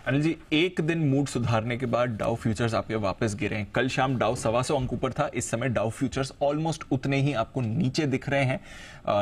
अनिल जी, एक दिन मूड सुधारने के बाद डाउ फ्यूचर्स आपके वापस गिरे हैं। कल शाम डाउ 125 अंक ऊपर था, इस समय डाउ फ्यूचर्स ऑलमोस्ट उतने ही आपको नीचे दिख रहे हैं।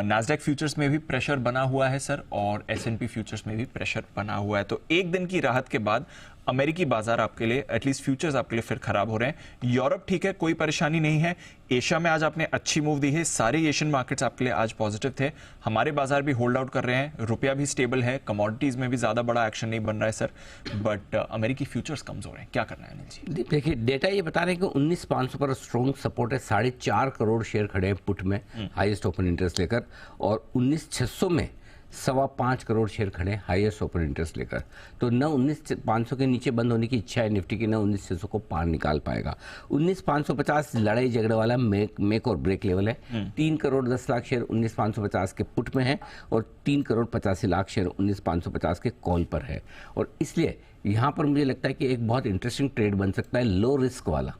नास्डैक फ्यूचर्स में भी प्रेशर बना हुआ है सर, और S&P फ्यूचर्स में भी प्रेशर बना हुआ है। तो एक दिन की राहत के बाद अमेरिकी बाजार आपके लिए, एटलीस्ट फ्यूचर्स आपके लिए फिर खराब हो रहे हैं। यूरोप ठीक है, कोई परेशानी नहीं है। एशिया में आज आपने अच्छी मूव दी है, सारे एशियन मार्केट्स आपके लिए आज पॉजिटिव थे। हमारे बाजार भी होल्ड आउट कर रहे हैं, रुपया भी स्टेबल है, कमोडिटीज में भी ज्यादा बड़ा एक्शन नहीं बन रहा है सर, बट अमेरिकी फ्यूचर्स कमजोर हैं। क्या करना है अनिल जी? देखिए, डेटा ये बता रहे हैं कि 19,500 पर स्ट्रॉन्ग सपोर्ट है। 4.5 करोड़ शेयर खड़े हैं पुट में हाईएस्ट ओपन इंटरेस्ट लेकर, और 19,600 में 5.25 करोड़ शेयर खड़े हैं हाईएस्ट ओपन इंटरेस्ट लेकर। तो न 19,500 के नीचे बंद होने की इच्छा है निफ्टी की, न 19,600 को पार निकाल पाएगा। 19,550 लड़ाई झगड़े वाला मेक और ब्रेक लेवल है। 3 करोड़ 10 लाख शेयर 19,550 के पुट में है, और 3 करोड़ 85 लाख शेयर 19,550 के कॉल पर है। और इसलिए यहाँ पर मुझे लगता है कि एक बहुत इंटरेस्टिंग ट्रेड बन सकता है, लो रिस्क वाला,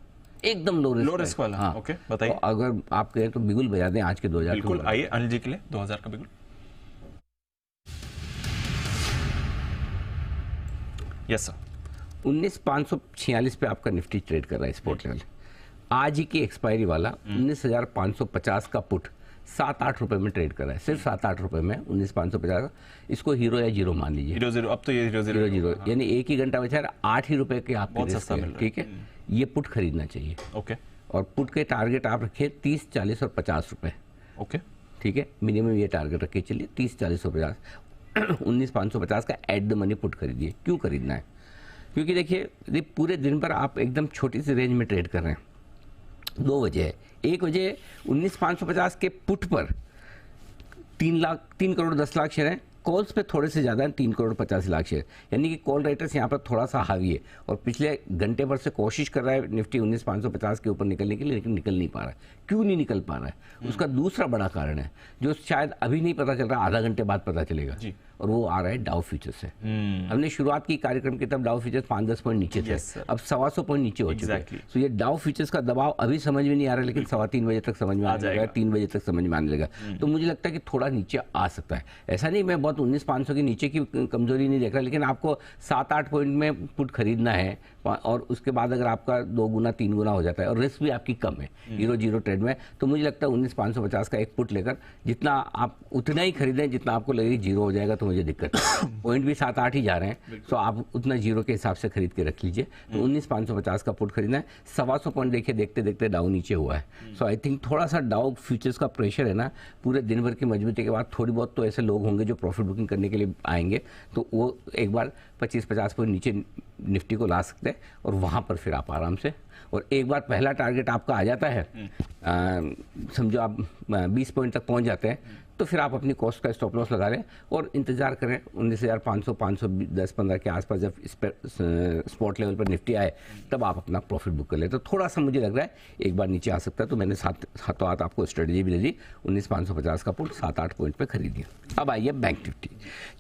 एकदम लो रिस्क वाला। हाँ, ओके, बताइए। तो अगर आप कहें तो बिगुल बजा दें आज के 2000। बिल्कुल, आइए अनिल जी के लिए 2000 का बिगुल। Yes sir. 19,546 पे आपका निफ्टी ट्रेड कर रहा है स्पॉट लेवल। आज ही की एक्सपायरी वाला 19,550 का पुट 7-8 रुपए में ट्रेड कर रहा है, सिर्फ 7-8 रुपए में 19,550 का। इसको हीरो या जीरो मान लीजिए। हीरो अब तो ये हीरो यानी एक ही घंटा बचा है, 8 ही रुपए के आपके बहुत सस्ता मिल रहा है। ठीक है, ये पुट खरीदना चाहिए। ओके। और पुट के टारगेट आप रखिए 30, 40 और 50 रुपए। ओके, ठीक है, मिनिमम ये टारगेट रखिए, चलिए 30, 40 और 50। 19,550 का एट द मनी पुट खरीदिए। क्यों खरीदना है? क्योंकि देखिए, पूरे दिन पर आप एकदम छोटी सी रेंज में ट्रेड कर रहे हैं। 2 वजह है। एक वजह 19,550 के पुट पर 3 करोड़ 10 लाख शेयर हैं, कॉल्स पे थोड़े से ज़्यादा हैं, 3 करोड़ 85 लाख शेयर। यानी कि कॉल राइटर्स यहाँ पर थोड़ा सा हावी है, और पिछले घंटे भर से कोशिश कर रहा है निफ्टी 19,550 के ऊपर निकलने के लिए, लेकिन निकल नहीं पा रहा है। क्यों नहीं निकल पा रहा है? उसका दूसरा बड़ा कारण है, जो शायद अभी नहीं पता चल रहा, आधा घंटे बाद पता चलेगा, और वो आ रहा है डाउ फ्यूचर्स से। हमने शुरुआत की कार्यक्रम की तब डाउ फ्यूचर्स 5-10 पॉइंट नीचे थे, अब 125 पॉइंट नीचे हो चुके हैं। तो ये डाउ फ्यूचर्स का दबाव अभी समझ में नहीं आ रहा, लेकिन 3:15 बजे तक समझ में आ जाएगा, 3 बजे तक समझ में आने लगेगा। तो मुझे लगता है कि थोड़ा नीचे आ सकता है। ऐसा नहीं मैं बहुत 19,500 के नीचे की कमजोरी नहीं देख रहा, लेकिन आपको 7-8 पॉइंट में पुट खरीदना है, और उसके बाद अगर आपका 2 गुना 3 गुना हो जाता है, और रिस्क भी आपकी कम है हीरो ट्रेड में, तो मुझे लगता है 19,550 का एक पुट लेकर जितना आप उतना ही खरीदें जितना आपको लगेगा जीरो हो जाएगा, तो मुझे दिक्कत है। पॉइंट भी 7-8 ही जा रहे हैं, तो आप उतना जीरो के हिसाब से खरीद के रख लीजिए। तो 19,550 का पुट खरीदना है। 125 पॉइंट देखिए, देखते देखते डाउ नीचे हुआ है। सो आई थिंक थोड़ा सा डाउ फ्यूचर्स का प्रेशर है ना, पूरे दिन भर की मजबूती के बाद थोड़ी बहुत तो ऐसे लोग होंगे जो प्रॉफिट बुकिंग करने के लिए आएंगे, तो वो एक बार 25-50 पॉइंट नीचे निफ्टी को ला सकते हैं, और वहाँ पर फिर आप आराम से, और एक बार पहला टारगेट आपका आ जाता है, समझो आप 20 पॉइंट तक पहुँच जाते हैं, तो फिर आप अपनी कॉस्ट का स्टॉप लॉस लगा लें और इंतजार करें 19,500, 510-15 के आसपास जब स्पॉट लेवल पर निफ्टी आए, तब आप अपना प्रॉफिट बुक कर लें। तो थोड़ा सा मुझे लग रहा है एक बार नीचे आ सकता है, तो मैंने हाथों हाथ आपको स्ट्रेटजी भी दे दी। 19,550 का पुट 7-8 पॉइंट पे खरीदिए। अब आइए बैंक निफ्टी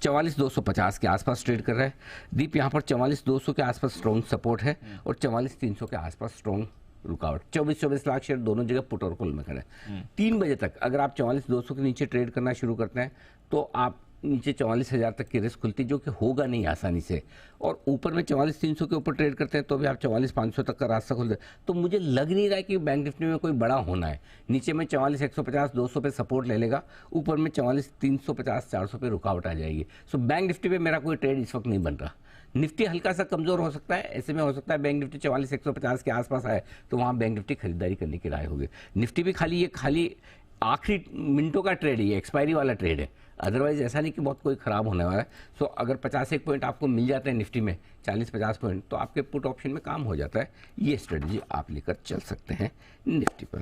44,250 के आसपास ट्रेड कर रहा है। दीप यहाँ पर 44,200 के आसपास स्ट्रॉन्ग सपोर्ट है, और 44,300 के आसपास स्ट्रॉन्ग रुकावट। 24 लाख शेयर दोनों जगह पुट और कॉल में खड़े हैं। 3 बजे तक अगर आप 44,200 के नीचे ट्रेड करना शुरू करते हैं, तो आप नीचे 44,000 तक की रिस्क खुलती, जो कि होगा नहीं आसानी से, और ऊपर में 44,300 के ऊपर ट्रेड करते हैं तो भी आप 44,500 तक का रास्ता खोलते हैं। तो मुझे लग नहीं रहा है कि बैंक निफ्टी में कोई बड़ा होना है। नीचे में 44,150, 200 पे सपोर्ट ले लेगा, ऊपर में 44,350, 400 पे रुकावट आ जाएगी। सो बैंक निफ्टी पे मेरा कोई ट्रेड इस वक्त नहीं बन रहा। निफ्टी हल्का सा कमजोर हो सकता है, ऐसे में हो सकता है बैंक निफ्टी 44,150 के आसपास आए, तो वहाँ बैंक निफ्टी खरीदारी करने की राय होगी। निफ्टी भी खाली आखिरी मिनटों का ट्रेड है, ये एक्सपायरी वाला ट्रेड है। अदरवाइज ऐसा नहीं कि बहुत कोई ख़राब होने वाला है। सो अगर 51 पॉइंट आपको मिल जाते हैं निफ्टी में, 40-50 पॉइंट, तो आपके पुट ऑप्शन में काम हो जाता है। ये स्ट्रेटजी आप लेकर चल सकते हैं निफ्टी पर।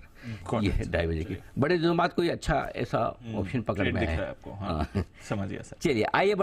ये है 2:30 बजे की। बड़े दिनों बाद कोई अच्छा ऐसा ऑप्शन पकड़ में है आपको। हाँ, समझ गया सर। चलिए आइए